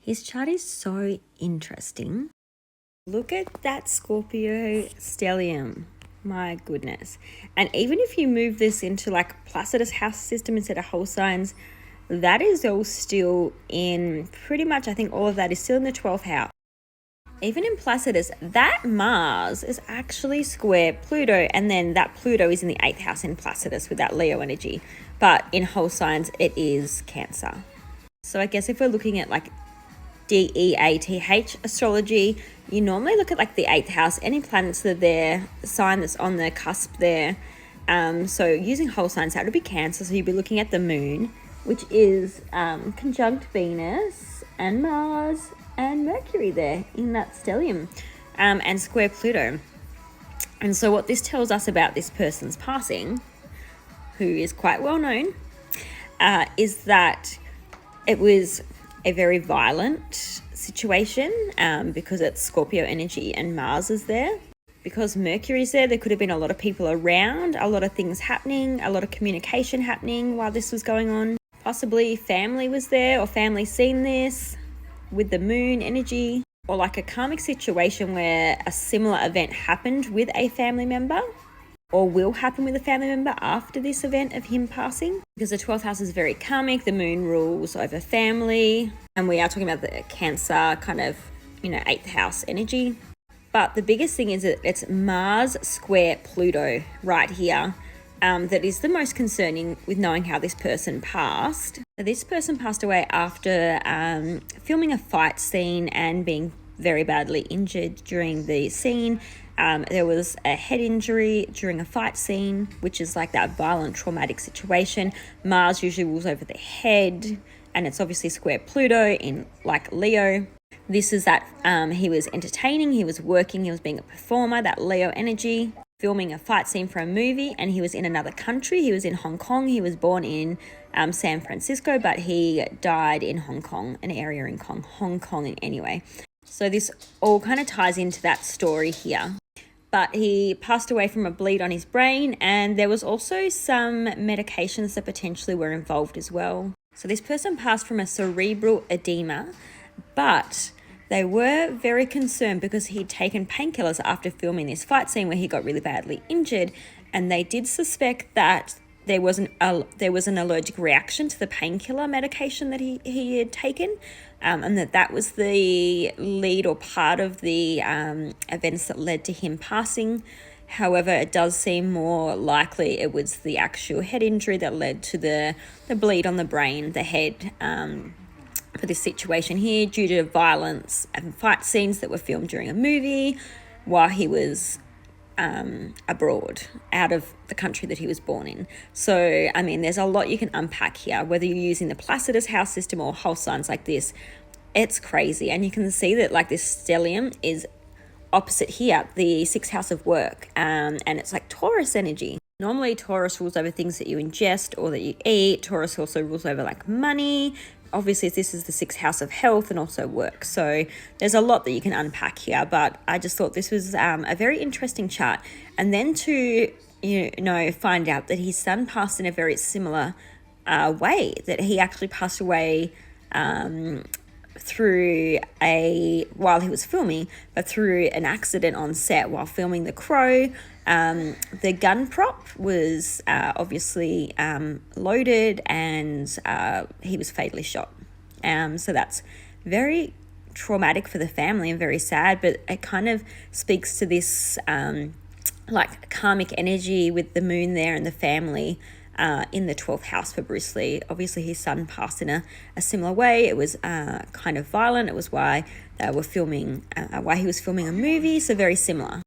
His chart is so interesting. Look at that Scorpio stellium. My goodness. And even if you move this into like Placidus house system instead of whole signs, that is all still in pretty much, I think all of that is still in the 12th house. Even in Placidus, that Mars is actually square Pluto, and then that Pluto is in the 8th house in Placidus with that Leo energy. But in whole signs, it is Cancer. So I guess if we're looking at like DEATH astrology, you normally look at like the 8th house, any planets that are there, the sign that's on the cusp there. So using whole signs, that would be Cancer. So you'd be looking at the moon, which is conjunct Venus and Mars and Mercury there in that stellium, and square Pluto. And so what this tells us about this person's passing, who is quite well known, is that it was a very violent situation because it's Scorpio energy and Mars is there. Because Mercury's there could have been a lot of people around, a lot of things happening, a lot of communication happening while this was going on. Possibly family was there or family seen this with the moon energy, or like a karmic situation where a similar event happened with a family member or will happen with a family member after this event of him passing. Because the 12th house is very karmic, the moon rules over family, and we are talking about the Cancer kind of, 8th house energy. But the biggest thing is that it's Mars square Pluto right here. That is the most concerning with knowing how this person passed. This person passed away after filming a fight scene and being very badly injured during the scene. There was a head injury during a fight scene, which is like that violent traumatic situation. Mars usually rules over the head, and it's obviously square Pluto in like Leo. This is that he was entertaining, he was working, he was being a performer, that Leo energy. Filming a fight scene for a movie, and he was in another country. He was in Hong Kong. He was born in San Francisco, but he died in Hong Kong, an area in Hong Kong anyway. So this all kind of ties into that story here. But he passed away from a bleed on his brain, and there was also some medications that potentially were involved as well. So this person passed from a cerebral edema, but they were very concerned because he'd taken painkillers after filming this fight scene where he got really badly injured, and they did suspect that there was an allergic reaction to the painkiller medication that he had taken, and that was the lead or part of the events that led to him passing. However, it does seem more likely it was the actual head injury that led to the bleed on the brain, the head, for this situation here, due to violence and fight scenes that were filmed during a movie while he was abroad, out of the country that he was born in. So, I mean, there's a lot you can unpack here, whether you're using the Placidus house system or whole signs like this. It's crazy. And you can see that like this stellium is opposite here, the 6th house of work, and it's like Taurus energy. Normally Taurus rules over things that you ingest or that you eat. Taurus also rules over like money. Obviously, this is the 6th house of health and also work. So there's a lot that you can unpack here, but I just thought this was a very interesting chart. And then to, find out that his son passed in a very similar way, that he actually passed away while he was filming, but through an accident on set while filming The Crow. The gun prop was obviously loaded, and he was fatally shot. So that's very traumatic for the family and very sad, but it kind of speaks to this like karmic energy with the moon there and the family in the 12th house for Bruce Lee. Obviously, his son passed in a similar way. It was kind of violent. It was why they were filming, why he was filming a movie, so very similar.